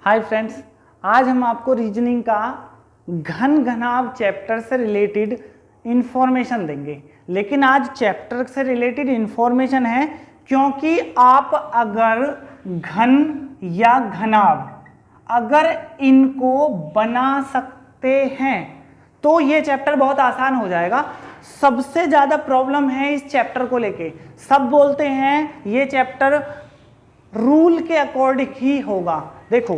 Hi friends, आज हम आपको रीजनिंग का घन घनाभ चैप्टर से रिलेटेड इंफॉर्मेशन देंगे। लेकिन आज चैप्टर से रिलेटेड इंफॉर्मेशन है क्योंकि आप अगर घन या घनाभ अगर इनको बना सकते हैं तो ये चैप्टर बहुत आसान हो जाएगा। सबसे ज़्यादा प्रॉब्लम है इस चैप्टर को लेके। सब बोलते हैं ये चैप्टर रूल के अकॉर्डिंग ही होगा। देखो,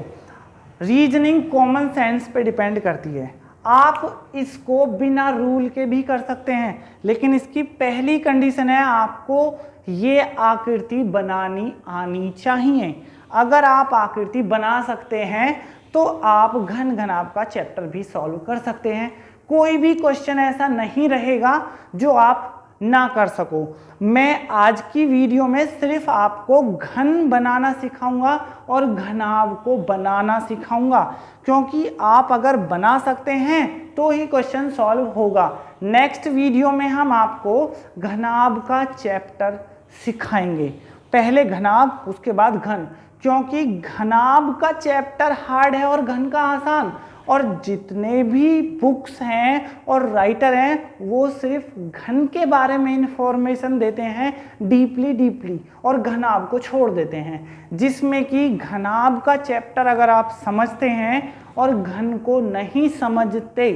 रीजनिंग कॉमन सेंस पे डिपेंड करती है। आप इसको बिना रूल के भी कर सकते हैं, लेकिन इसकी पहली कंडीशन है आपको ये आकृति बनानी आनी चाहिए। अगर आप आकृति बना सकते हैं तो आप घन घनाभ का चैप्टर भी सॉल्व कर सकते हैं। कोई भी क्वेश्चन ऐसा नहीं रहेगा जो आप ना कर सको। मैं आज की वीडियो में सिर्फ आपको घन बनाना सिखाऊंगा और घनाभ को बनाना सिखाऊंगा, क्योंकि आप अगर बना सकते हैं तो ही क्वेश्चन सॉल्व होगा। नेक्स्ट वीडियो में हम आपको घनाभ का चैप्टर सिखाएंगे। पहले घनाभ, उसके बाद घन, क्योंकि घनाभ का चैप्टर हार्ड है और घन का आसान। और जितने भी बुक्स हैं और राइटर हैं वो सिर्फ घन के बारे में इंफॉर्मेशन देते हैं डीपली और घनाभ को छोड़ देते हैं। जिसमें कि घनाभ का चैप्टर अगर आप समझते हैं और घन को नहीं समझते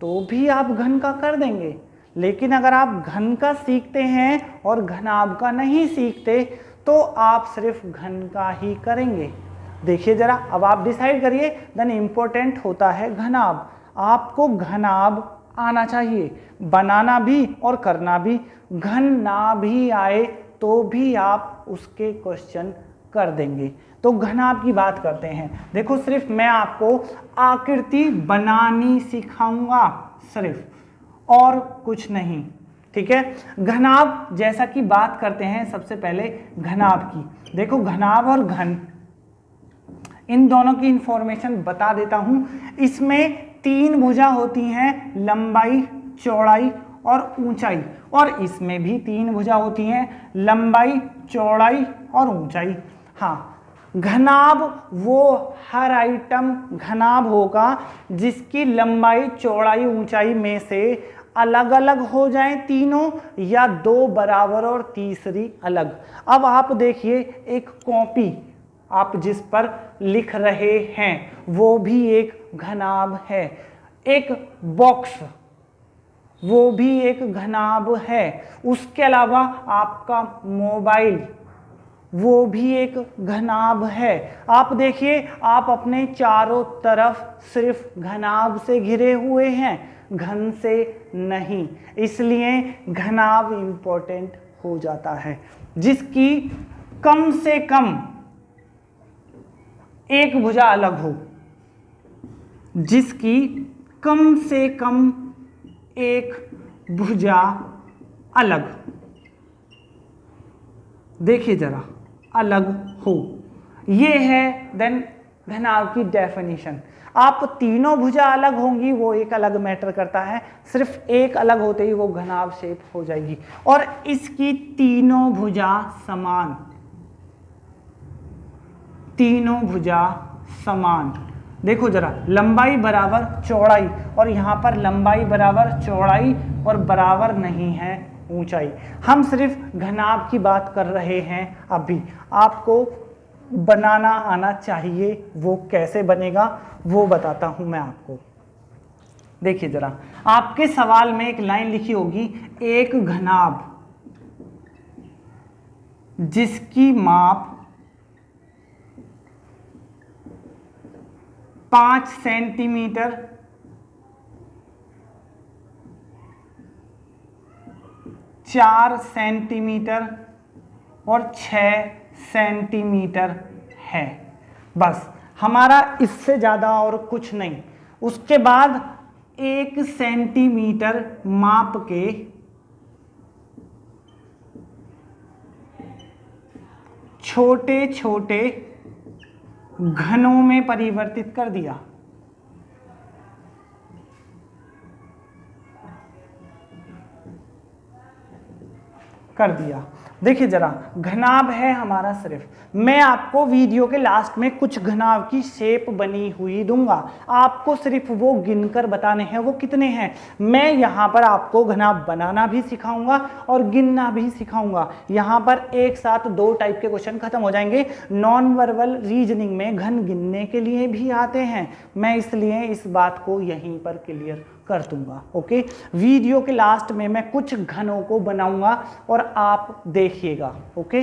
तो भी आप घन का कर देंगे। लेकिन अगर आप घन का सीखते हैं और घनाभ का नहीं सीखते तो आप सिर्फ घन का ही करेंगे। देखिए जरा, अब आप डिसाइड करिए। देन इम्पोर्टेंट होता है घनाभ। आपको घनाभ आना चाहिए, बनाना भी और करना भी। घन ना भी आए तो भी आप उसके क्वेश्चन कर देंगे। तो घनाभ की बात करते हैं। देखो, सिर्फ मैं आपको आकृति बनानी सिखाऊंगा सिर्फ, और कुछ नहीं, ठीक है। घनाभ जैसा कि बात करते हैं, सबसे पहले घनाभ की। देखो, घनाभ और घन, इन दोनों की इंफॉर्मेशन बता देता हूं। इसमें 3 भुजा होती हैं, लंबाई, चौड़ाई और ऊंचाई। और इसमें भी 3 भुजा होती हैं, लंबाई, चौड़ाई और ऊंचाई। हाँ, घनाभ वो हर आइटम घनाभ होगा जिसकी लंबाई, चौड़ाई, ऊंचाई में से अलग अलग हो जाएं तीनों, या 2 बराबर और तीसरी अलग। अब आप देखिए, एक कॉपी आप जिस पर लिख रहे हैं वो भी एक घनाभ है। एक बॉक्स, वो भी एक घनाभ है। उसके अलावा आपका मोबाइल, वो भी एक घनाभ है। आप देखिए, आप अपने चारों तरफ सिर्फ घनाभ से घिरे हुए हैं, घन से नहीं। इसलिए घनाभ इंपॉर्टेंट हो जाता है। जिसकी कम से कम एक भुजा अलग हो, जिसकी कम से कम एक भुजा अलग, देखिए जरा, अलग हो, ये है देन घनाभ की डेफिनेशन। आप तीनों भुजा अलग होंगी वो एक अलग मैटर करता है, सिर्फ एक अलग होते ही वो घनाभ शेप हो जाएगी। और इसकी तीनों भुजा समान, तीनों भुजा समान। देखो जरा, लंबाई बराबर चौड़ाई, और यहां पर लंबाई बराबर चौड़ाई और बराबर नहीं है ऊंचाई। हम सिर्फ घनाभ की बात कर रहे हैं। अभी आपको बनाना आना चाहिए। वो कैसे बनेगा वो बताता हूं मैं आपको। देखिए जरा, आपके सवाल में एक लाइन लिखी होगी, एक घनाभ जिसकी माप 5 सेंटीमीटर, 4 सेंटीमीटर और 6 सेंटीमीटर है। बस, हमारा इससे ज़्यादा और कुछ नहीं। उसके बाद 1 सेंटीमीटर माप के छोटे छोटे घनों में परिवर्तित कर दिया। देखिए जरा, घनाभ है हमारा सिर्फ, मैं आपको वीडियो के लास्ट में कुछ घनाभ की शेप बनी हुई दूंगा, आपको सिर्फ वो गिनकर बताने हैं वो कितने हैं। मैं यहाँ पर आपको घनाभ बनाना भी सिखाऊंगा और गिनना भी सिखाऊंगा। यहाँ पर एक साथ 2 टाइप के क्वेश्चन खत्म हो जाएंगे। नॉन वर्बल रीजनिंग में घन गिनने के लिए भी आते हैं, मैं इसलिए इस बात को यहीं पर क्लियर कर दूंगा। ओके, वीडियो के लास्ट में मैं कुछ घनों को बनाऊंगा और आप देखिएगा। ओके,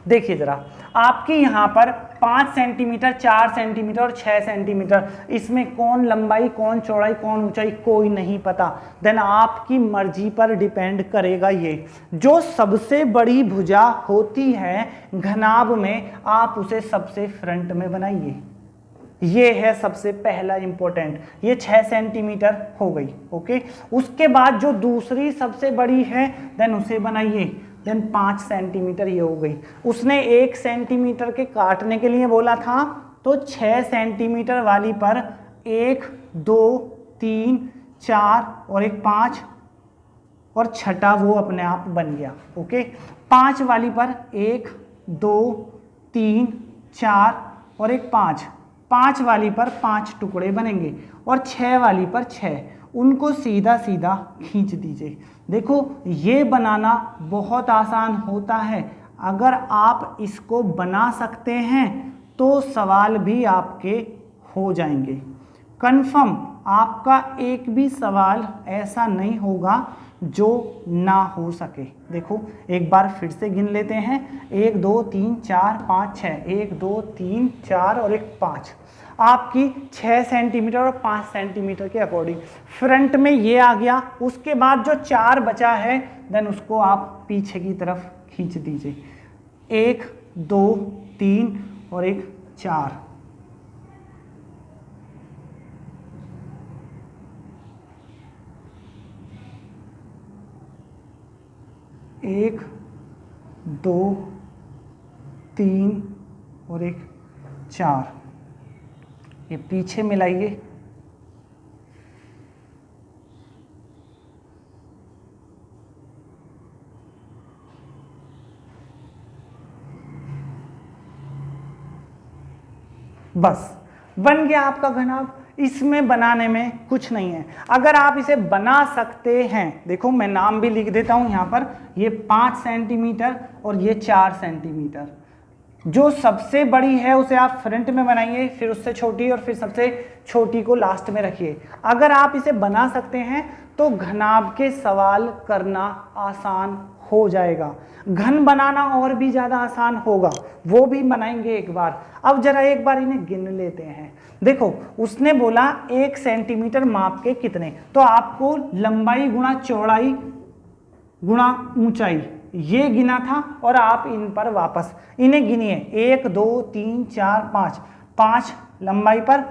देखिए जरा, आपके यहाँ पर 5 सेंटीमीटर, 4 सेंटीमीटर और 6 सेंटीमीटर, इसमें कौन लंबाई, कौन चौड़ाई, कौन ऊंचाई कोई नहीं पता। देन आपकी मर्जी पर डिपेंड करेगा। ये जो सबसे बड़ी भुजा होती है घनाभ में, आप उसे सबसे फ्रंट में बनाइए। ये है सबसे पहला इंपॉर्टेंट, ये 6 सेंटीमीटर हो गई। ओके, उसके बाद जो दूसरी सबसे बड़ी है देन उसे बनाइए, देन 5 सेंटीमीटर ये हो गई। उसने 1 सेंटीमीटर के काटने के लिए बोला था, तो 6 सेंटीमीटर वाली पर 1 2 3 4 और एक 5 और छठा वो अपने आप बन गया। ओके, 5 वाली पर 1 2 3 4 और एक 5 वाली पर 5 टुकड़े बनेंगे और 6 वाली पर 6, उनको सीधा सीधा खींच दीजिए। देखो, ये बनाना बहुत आसान होता है। अगर आप इसको बना सकते हैं तो सवाल भी आपके हो जाएंगे कंफर्म। आपका एक भी सवाल ऐसा नहीं होगा जो ना हो सके। देखो, एक बार फिर से गिन लेते हैं, 1 2 3 4 5 6, 1 2 3 4 और एक 5। आपकी 6 सेंटीमीटर और 5 सेंटीमीटर के अकॉर्डिंग फ्रंट में ये आ गया। उसके बाद जो 4 बचा है देन उसको आप पीछे की तरफ खींच दीजिए, 1 2 3 और एक 4। 1 2 3 और एक 4, ये पीछे मिलाइए। बस बन गया आपका घनाभ। इसमें बनाने में कुछ नहीं है। अगर आप इसे बना सकते हैं, देखो मैं नाम भी लिख देता हूं यहां पर, ये 5 सेंटीमीटर और ये 4 सेंटीमीटर। जो सबसे बड़ी है उसे आप फ्रंट में बनाइए, फिर उससे छोटी और फिर सबसे छोटी को लास्ट में रखिए। अगर आप इसे बना सकते हैं तो घनाभ के सवाल करना आसान हो जाएगा। घन बनाना और भी ज़्यादा आसान होगा, वो भी बनाएंगे एक बार। अब जरा एक बार इन्हें गिन लेते हैं। देखो, उसने बोला 1 सेंटीमीटर माप के कितने, तो आपको लंबाई गुणा चौड़ाई गुणा ऊंचाई ये गिना था और आप इन पर वापस इन्हें गिनिए। 1 2 3 4 5, 5 लंबाई पर,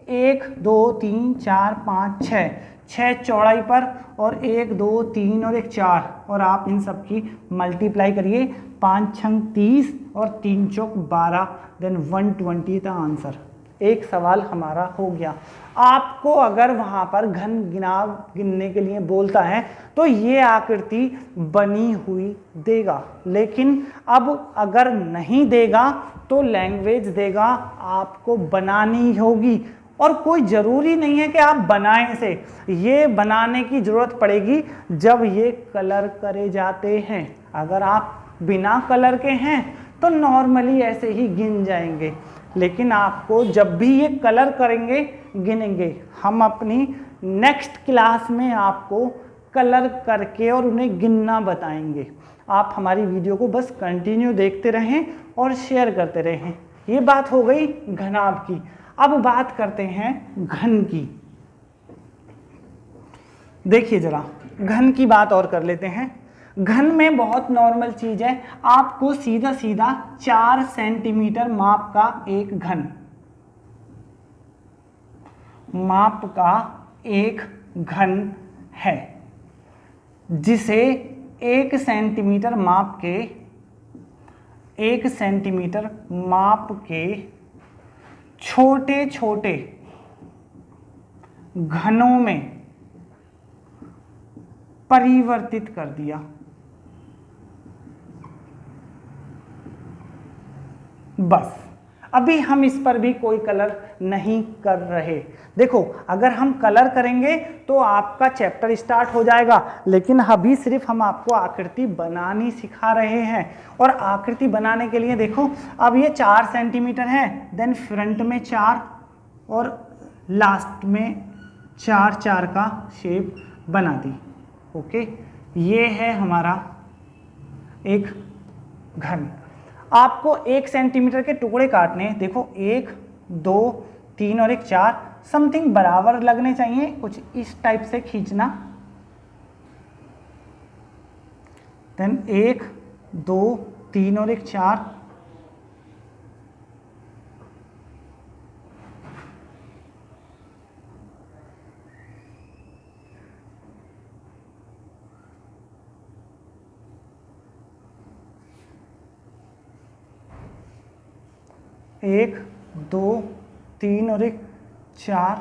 1 2 3 4 5 6, 6 चौड़ाई पर और 1 2 3 और एक 4, और आप इन सब की मल्टीप्लाई करिए। 5 छंग 30 और 3 चौक 12, देन 120 था आंसर। एक सवाल हमारा हो गया। आपको अगर वहां पर घन गिनने के लिए बोलता है तो ये आकृति बनी हुई देगा, लेकिन अब अगर नहीं देगा तो लैंग्वेज देगा, आपको बनानी होगी। और कोई ज़रूरी नहीं है कि आप बनाएं इसे, ये बनाने की ज़रूरत पड़ेगी जब ये कलर करे जाते हैं। अगर आप बिना कलर के हैं तो नॉर्मली ऐसे ही गिन जाएंगे, लेकिन आपको जब भी ये कलर करेंगे गिनेंगे। हम अपनी नेक्स्ट क्लास में आपको कलर करके और उन्हें गिनना बताएंगे। आप हमारी वीडियो को बस कंटिन्यू देखते रहें और शेयर करते रहें। ये बात हो गई घनाभ की। अब बात करते हैं घन की। देखिए जरा, घन की बात और कर लेते हैं। घन में बहुत नॉर्मल चीज है, आपको सीधा सीधा 4 सेंटीमीटर माप का एक घन, माप का एक घन है, जिसे 1 सेंटीमीटर माप के 1 सेंटीमीटर माप के छोटे छोटे घनों में परिवर्तित कर दिया। बस अभी हम इस पर भी कोई कलर नहीं कर रहे। देखो अगर हम कलर करेंगे तो आपका चैप्टर स्टार्ट हो जाएगा, लेकिन अभी सिर्फ हम आपको आकृति बनानी सिखा रहे हैं। और आकृति बनाने के लिए देखो अब ये 4 सेंटीमीटर है, देन फ्रंट में 4 और लास्ट में 4 4 का शेप बना दी। ओके, ये है हमारा एक घन। आपको 1 सेंटीमीटर के टुकड़े काटने हैं। देखो 1 2 3 और 1 4 समथिंग बराबर लगने चाहिए, कुछ इस टाइप से खींचना। देन 1 2 3 और 1 4, एक 2 3 और 1 4,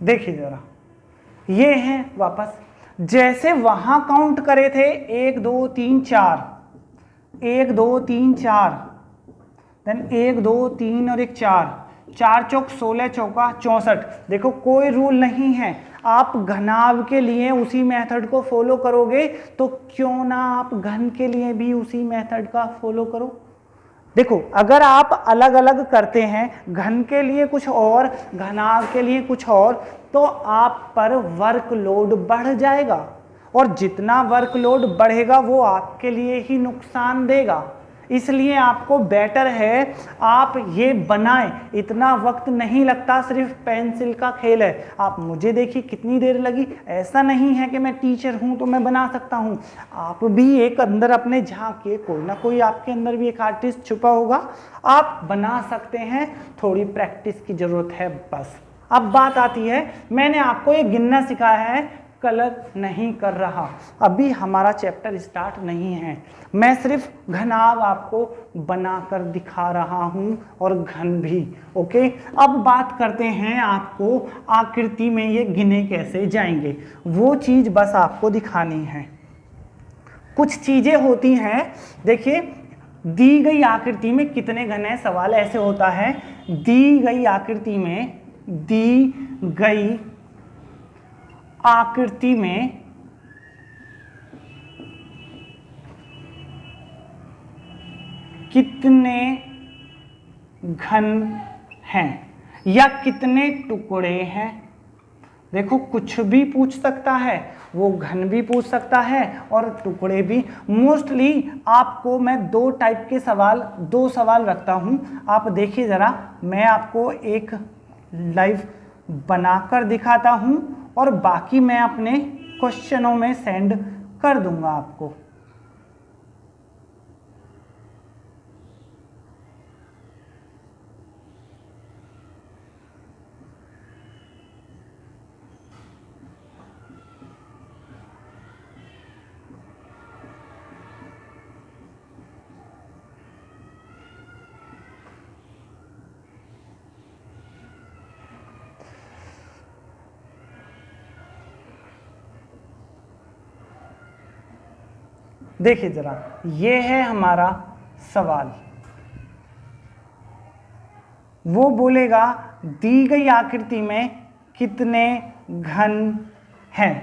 देखिए जरा ये है वापस, जैसे वहां काउंट करे थे 1 2 3 4, 1 2 3 4, देन 1 2 3 और 1 4, 4 चौक 16 चौका 64। देखो कोई रूल नहीं है, आप घनाभ के लिए उसी मेथड को फॉलो करोगे तो क्यों ना आप घन के लिए भी उसी मेथड का फॉलो करो। देखो अगर आप अलग अलग करते हैं, घन के लिए कुछ और घनाभ के लिए कुछ और, तो आप पर वर्कलोड बढ़ जाएगा, और जितना वर्कलोड बढ़ेगा वो आपके लिए ही नुकसान देगा। इसलिए आपको बेटर है आप ये बनाएं, इतना वक्त नहीं लगता, सिर्फ पेंसिल का खेल है। आप मुझे देखिए कितनी देर लगी, ऐसा नहीं है कि मैं टीचर हूं तो मैं बना सकता हूं। आप भी एक अंदर अपने झांकिए, कोई ना कोई आपके अंदर भी एक आर्टिस्ट छुपा होगा, आप बना सकते हैं, थोड़ी प्रैक्टिस की जरूरत है बस। अब बात आती है, मैंने आपको ये गिनना सिखाया है, कलर नहीं कर रहा, अभी हमारा चैप्टर स्टार्ट नहीं है, मैं सिर्फ घनाभ आपको बनाकर दिखा रहा हूं और घन भी। ओके, अब बात करते हैं आपको आकृति में ये गिने कैसे जाएंगे, वो चीज बस आपको दिखानी है। कुछ चीजें होती हैं, देखिए दी गई आकृति में कितने घन है, सवाल ऐसे होता है, दी गई आकृति में कितने घन हैं या कितने टुकड़े हैं। देखो कुछ भी पूछ सकता है, वो घन भी पूछ सकता है और टुकड़े भी। मोस्टली आपको मैं दो सवाल रखता हूं, आप देखिए जरा, मैं आपको एक लाइव बनाकर दिखाता हूं और बाकी मैं अपने क्वेश्चनों में सेंड कर दूंगा आपको। देखिए जरा, ये है हमारा सवाल, वो बोलेगा दी गई आकृति में कितने घन हैं,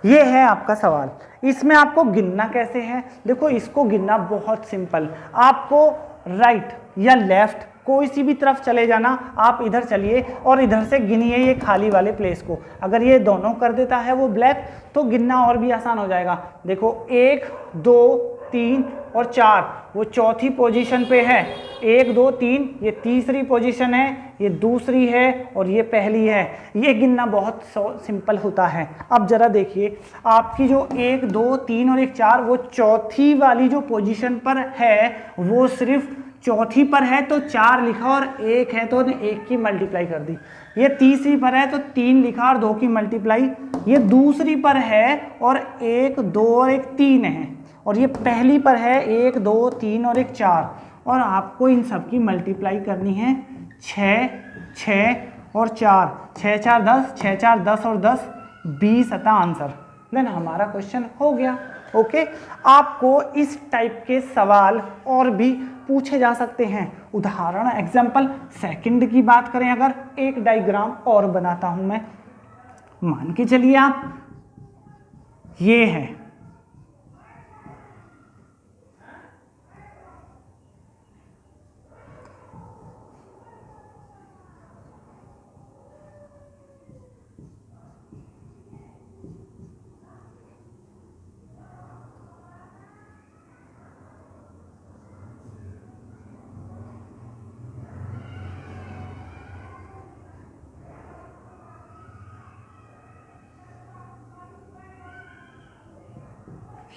ये है आपका सवाल। इसमें आपको गिनना कैसे है, देखो इसको गिनना बहुत सिंपल, आपको राइट या लेफ्ट कोई सी भी तरफ चले जाना, आप इधर चलिए और इधर से गिनिए ये खाली वाले प्लेस को। अगर ये दोनों कर देता है वो ब्लैक, तो गिनना और भी आसान हो जाएगा। देखो 1 2 3 और 4 वो चौथी पोजीशन पे है, 1 2 3 ये तीसरी पोजीशन है, ये दूसरी है और ये पहली है। ये गिनना बहुत सिंपल होता है। अब जरा देखिए, आपकी जो 1 2 3 और 1 4 वो चौथी वाली जो पोजीशन पर है, वो सिर्फ चौथी पर है तो 4 लिखा और 1 है तो 1 की मल्टीप्लाई कर दी। ये तीसरी पर है तो 3 लिखा और 2 की मल्टीप्लाई। ये दूसरी पर है और 1 2 और 1 3 है, और ये पहली पर है 1 2 3 और 1 4, और आपको इन सब की मल्टीप्लाई करनी है 6 6 और 4, 6 4 10, 6 4 10 और 10 20 अतः आंसर। देन हमारा क्वेश्चन हो गया। ओके, आपको इस टाइप के सवाल और भी पूछे जा सकते हैं। उदाहरण एग्जाम्पल सेकंड की बात करें, अगर एक डायग्राम और बनाता हूं मैं, मान के चलिए आप ये है,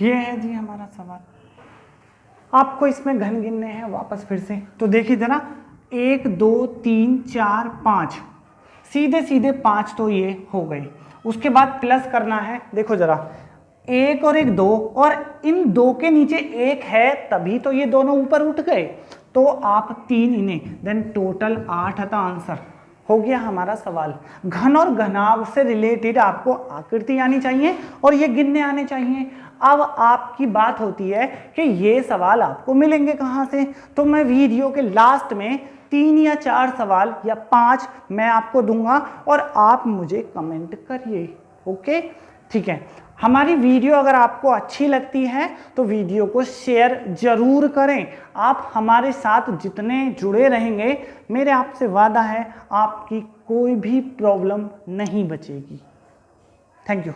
ये है जी हमारा सवाल। आपको इसमें घन गिनने हैं वापस फिर से, तो देखिए जरा 1 2 3 4 5, सीधे सीधे 5 तो ये हो गए। उसके बाद प्लस करना है, देखो जरा 1 और 1 2, और इन 2 के नीचे 1 है तभी तो ये दोनों ऊपर उठ गए, तो आप 3 इन्हें, देन टोटल 8 आता आंसर। हो गया हमारा सवाल। घन और घनाभ से रिलेटेड आपको आकृति आनी चाहिए और ये गिनने आने चाहिए। अब आपकी बात होती है कि ये सवाल आपको मिलेंगे कहाँ से, तो मैं वीडियो के लास्ट में 3 या 4 सवाल या 5 मैं आपको दूंगा और आप मुझे कमेंट करिए। ओके, ठीक है। हमारी वीडियो अगर आपको अच्छी लगती है तो वीडियो को शेयर जरूर करें। आप हमारे साथ जितने जुड़े रहेंगे, मेरे आपसे वादा है आपकी कोई भी प्रॉब्लम नहीं बचेगी। Thank you.